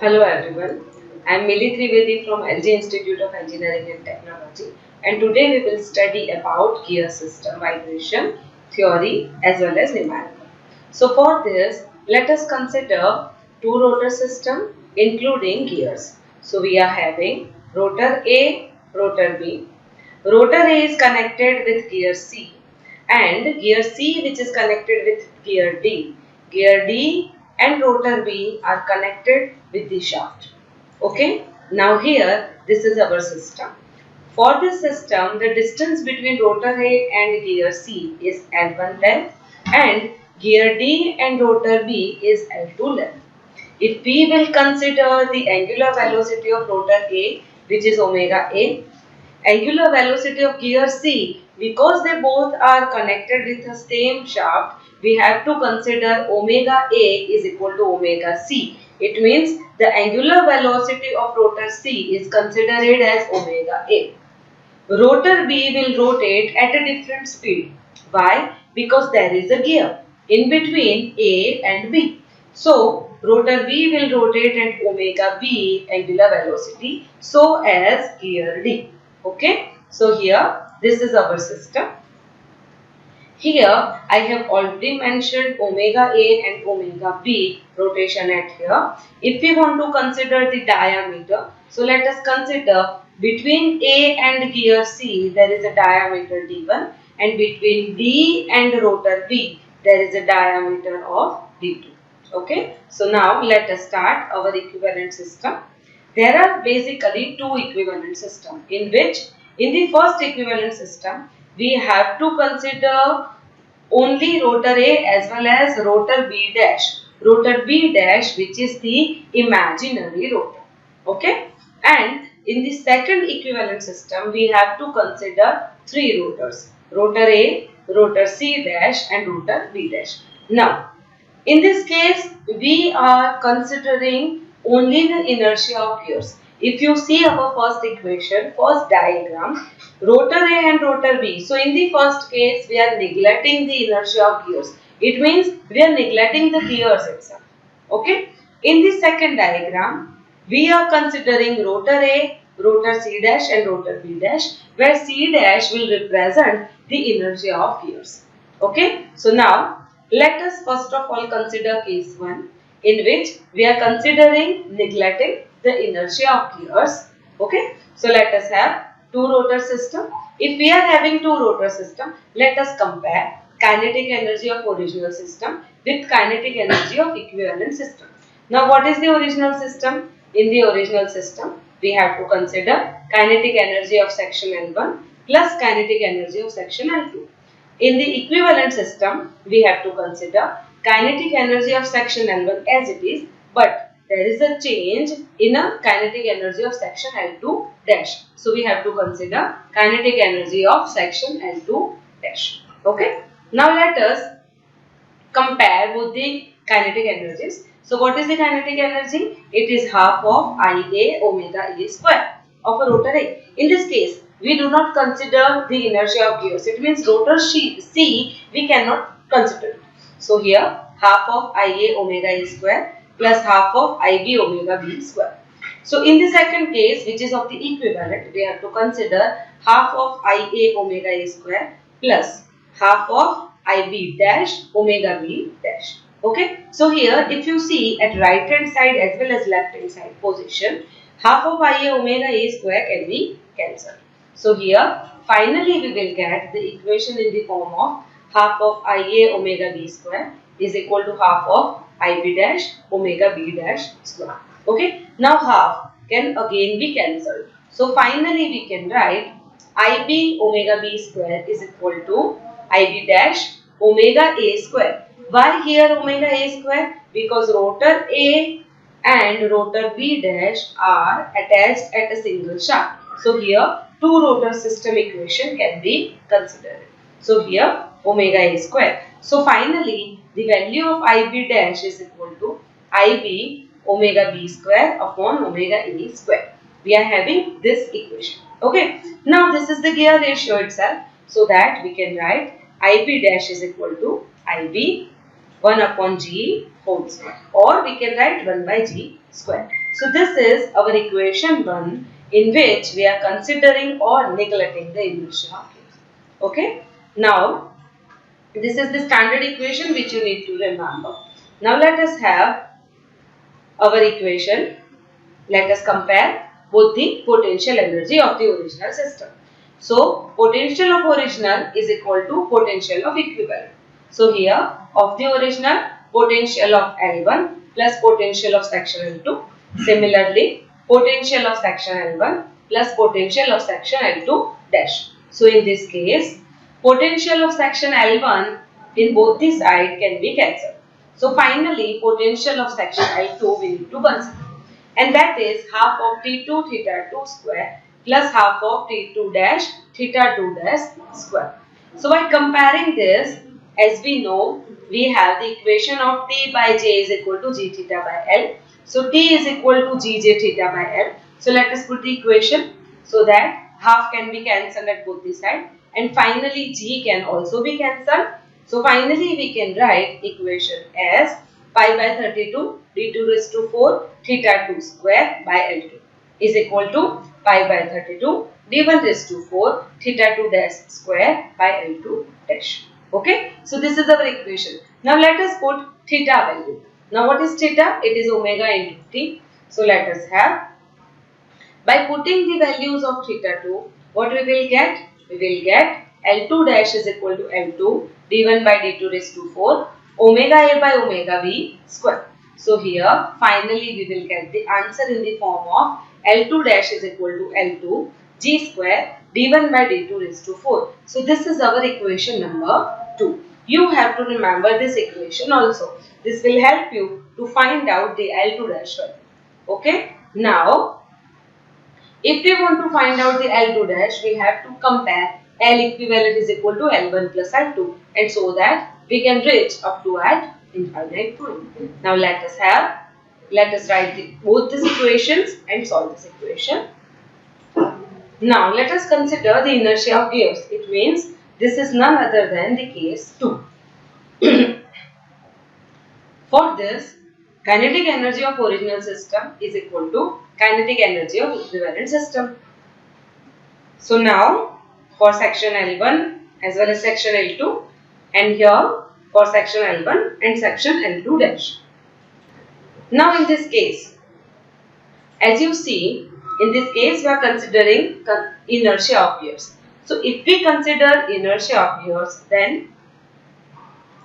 Hello everyone, I am Mili Trivedi from LG Institute of Engineering and Technology, and today we will study about gear system vibration theory as well as numerical. So for this, let us consider two rotor system including gears. So we are having rotor A, rotor B. Rotor A is connected with gear C and gear C which is connected with gear D. Gear D and rotor B are connected with the shaft. Okay, now here this is our system. For this system, the distance between rotor A and gear C is L1 length and gear D and rotor B is L2 length. If we will consider the angular velocity of rotor A, which is omega A, angular velocity of gear C, because they both are connected with the same shaft, we have to consider omega A is equal to omega C. It means the angular velocity of rotor C is considered as omega A. Rotor B will rotate at a different speed. Why? Because there is a gear in between A and B. So, rotor B will rotate at omega B angular velocity so as gear D. Okay. So, here this is our system. Here I have already mentioned omega A and omega B rotation at here. If we want to consider the diameter, so let us consider between A and gear C there is a diameter D1 and between D and rotor B there is a diameter of D2. Okay, so now let us start our equivalent system. There are basically two equivalent systems in which in the first equivalent system we have to consider only rotor A as well as rotor B dash. Rotor B dash which is the imaginary rotor. Okay. And in the second equivalent system we have to consider three rotors. Rotor A, rotor C dash and rotor B dash. Now in this case, we are considering only the inertia of gears. If you see our first equation, first diagram, rotor A and rotor B. So, in the first case, we are neglecting the inertia of gears. It means we are neglecting the gears itself. Okay. In the second diagram, we are considering rotor A, rotor C dash and rotor B dash, where C dash will represent the inertia of gears. Okay. So, now let us first of all consider case 1 in which we are considering neglecting the inertia of gears. Okay. So let us have two rotor system. If we are having two rotor system, let us compare kinetic energy of original system with kinetic energy of equivalent system. Now what is the original system? In the original system, we have to consider kinetic energy of section L1 plus kinetic energy of section L2. In the equivalent system, we have to consider kinetic energy of section L1 as it is, but there is a change in a kinetic energy of section L2 dash. So, we have to consider kinetic energy of section L2 dash. Okay. Now, let us compare both the kinetic energies. So, what is the kinetic energy? It is half of Ia omega A square of a rotor A. In this case, we do not consider the inertia of gears. It means rotor C we cannot consider it. So, here half of Ia omega A square plus half of Ib omega B square. So, in the second case, which is of the equivalent, we have to consider half of Ia omega A square plus half of Ib dash omega B dash. Okay. So, here if you see at right hand side as well as left hand side position, half of Ia omega A square can be cancelled. So, here finally we will get the equation in the form of half of Ia omega B square is equal to half of Ib dash omega B dash square. Okay. Now, half can again be cancelled. So, finally we can write Ib omega B square is equal to Ib dash omega A square. Why here omega A square? Because rotor A and rotor B dash are attached at a single shaft. So here two rotor system equation can be considered. So here omega A square. So finally the value of Ib dash is equal to Ib omega B square upon omega A square. We are having this equation. Okay. Now this is the gear ratio itself. So that we can write Ib dash is equal to Ib 1 upon G whole square, or we can write 1 by G square. So this is our equation 1 in which we are considering or neglecting the inertia of waves. Okay. Now this is the standard equation which you need to remember. Now let us have our equation. Let us compare both the potential energy of the original system. So potential of original is equal to potential of equivalent. So here of the original, potential of L1 plus potential of section L2. Similarly, potential of section L1 plus potential of section L2 dash. So in this case, potential of section L1 in both the sides can be cancelled. So finally, potential of section L2 we need to consider, and that is half of T2 theta 2 square plus half of T2 dash theta 2 dash square. So by comparing this, as we know, we have the equation of T by J is equal to G theta by L. So T is equal to Gj theta by L. So let us put the equation so that half can be cancelled at both the sides, and finally G can also be cancelled. So finally we can write equation as pi by 32 d2 raised to 4 theta 2 square by L2 is equal to pi by 32 d1 raised to 4 theta 2 dash square by L2 dash. Okay, so this is our equation. Now let us put theta value. Now what is theta? It is omega into t. So let us have, by putting the values of theta 2, what we will get? We will get L2 dash is equal to L2 d1 by d2 raised to 4 omega a by omega b square. So here finally we will get the answer in the form of L2 dash is equal to L2 g square d1 by d2 raised to 4. So this is our equation number 2. You have to remember this equation also. This will help you to find out the L2 dash value. Okay. Now if we want to find out the L2 dash, we have to compare L equivalent is equal to L1 plus L2, and so that we can reach up to at infinite point. Now let us write both these equations and solve this equation. Now let us consider the inertia of gears. It means this is none other than the case 2. For this, kinetic energy of original system is equal to kinetic energy of equivalent system. So now for section L1 as well as section L2, and here for section L1 and section L2 dash. Now in this case, as you see, in this case we are considering inertia of gears. So if we consider inertia of gears, then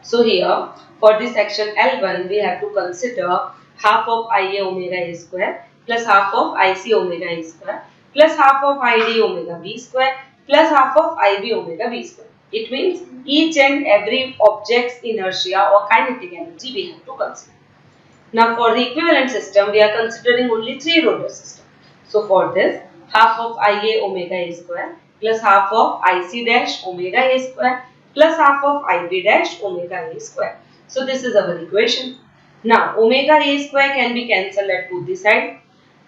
so here for this section L1 we have to consider half of Ia omega A square plus half of Ic omega A square plus half of Id omega B square plus half of Ib omega B square. It means each and every object's inertia or kinetic energy we have to consider. Now for the equivalent system we are considering only 3 rotor system. So for this, half of Ia omega A square plus half of Ic dash omega A square plus half of Ib dash omega A square. So this is our equation. Now omega A square can be cancelled at both the sides.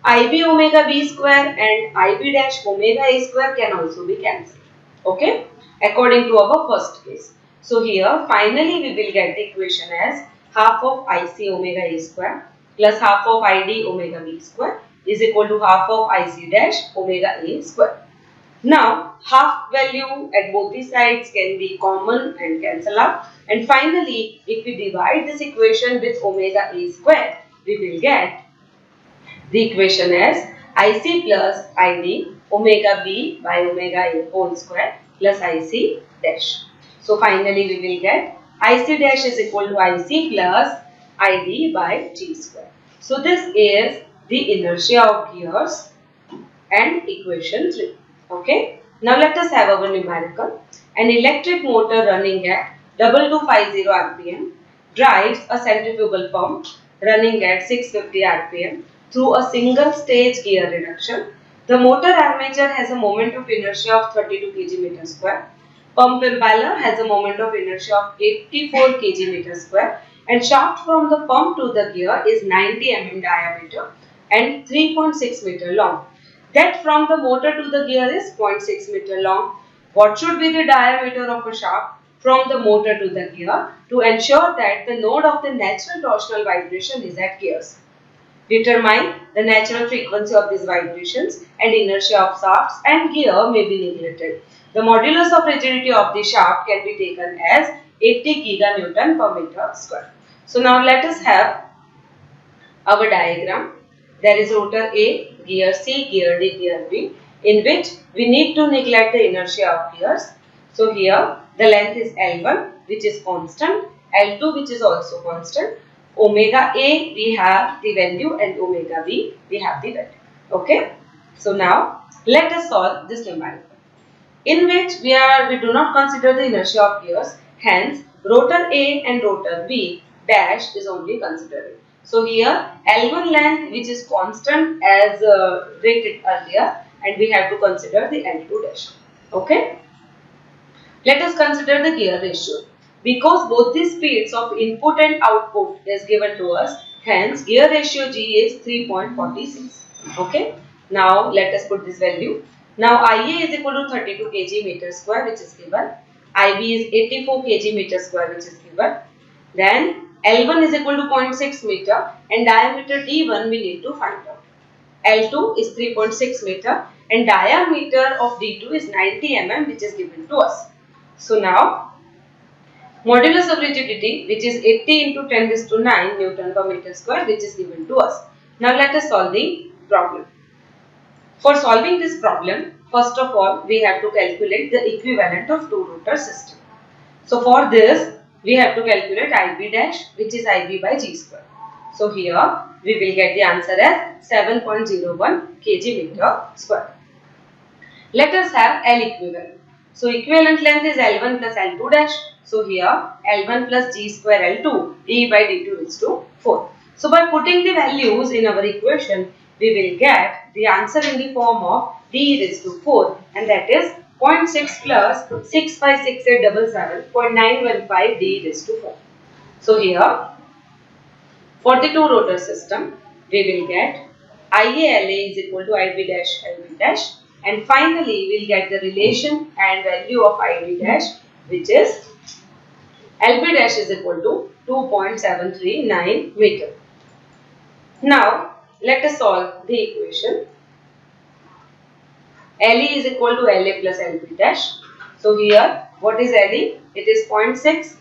Ib omega B square and Ib dash omega A square can also be cancelled. Okay, according to our first case. So here finally we will get the equation as half of Ic omega A square plus half of Id omega B square is equal to half of Ic dash omega A square. Now half value at both the sides can be common and cancel out, and finally if we divide this equation with omega A square, we will get the equation as Ic plus Id omega B by omega A whole square plus Ic dash. So finally we will get Ic dash is equal to Ic plus Id by G square. So this is the inertia of gears and equation 3. Okay. Now let us have our numerical. An electric motor running at 2250 rpm drives a centrifugal pump running at 650 rpm through a single stage gear reduction. The motor armature has a moment of inertia of 32 kg meter square. Pump impeller has a moment of inertia of 84 kg meter square, and shaft from the pump to the gear is 90 mm diameter and 3.6 meter long. That from the motor to the gear is 0.6 meter long. What should be the diameter of a shaft from the motor to the gear to ensure that the node of the natural torsional vibration is at gears. Determine the natural frequency of these vibrations and inertia of shafts and gear may be neglected. The modulus of rigidity of the shaft can be taken as 80 giganewton per meter square. So now let us have our diagram. There is rotor A, gear C, gear D, gear B, in which we need to neglect the inertia of gears. So here the length is L1 which is constant, L2 which is also constant, omega A we have the value and omega B we have the value. Okay. So now let us solve this numerical, in which we do not consider the inertia of gears. Hence rotor A and rotor B dash is only considered. So here L1 length which is constant as rated earlier, and we have to consider the L2 dash. Okay. Let us consider the gear ratio. Because both the speeds of input and output is given to us, hence gear ratio G is 3.46. Okay. Now let us put this value. Now Ia is equal to 32 kg meter square which is given. IB is 84 kg meter square which is given. Then L1 is equal to 0.6 meter and diameter D1 we need to find out. L2 is 3.6 meter and diameter of D2 is 90 mm which is given to us. So now modulus of rigidity which is 80 into 10 raised to 9 Newton per meter square which is given to us. Now let us solve the problem. For solving this problem, first of all we have to calculate the equivalent of two rotor system. So for this we have to calculate IB dash which is IB by G square. So here we will get the answer as 7.01 kg meter square. Let us have L equivalent. So equivalent length is L1 plus L2 dash. So here L1 plus G square L2 D by D2 is to 4. So by putting the values in our equation, we will get the answer in the form of D raised to 4, and that is 0.6 plus 6568777 0.915 D raised to 4. So here for the two rotor system, we will get IALA is equal to IB dash LB dash, and finally we will get the relation and value of IB dash which is LB dash is equal to 2.739 meter. Now let us solve the equation. LE is equal to LA plus LB dash. So here what is LE? It is 0.6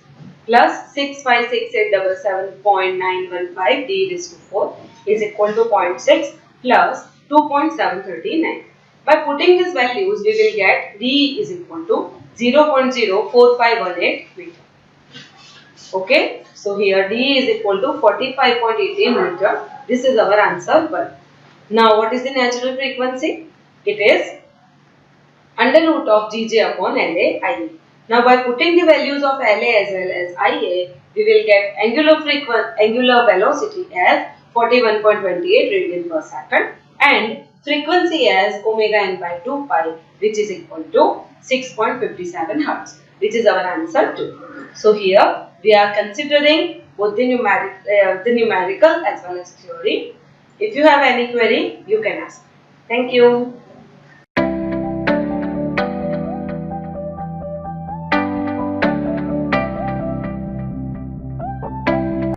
plus 6568777.915 D raised to 4 is equal to 0.6 plus 2.739. By putting these values, we will get D is equal to 0.04518 meter. Okay. So here D is equal to 45.18 meter. This is our answer 1. Now what is the natural frequency? It is under root of Gj upon La Ia. Now by putting the values of La as well as Ia, we will get angular velocity as 41.28 radian per second and frequency as omega n by 2 pi which is equal to 6.57 Hz, which is our answer 2. So here we are considering both the numerical as well as theory. If you have any query, you can ask. Thank you.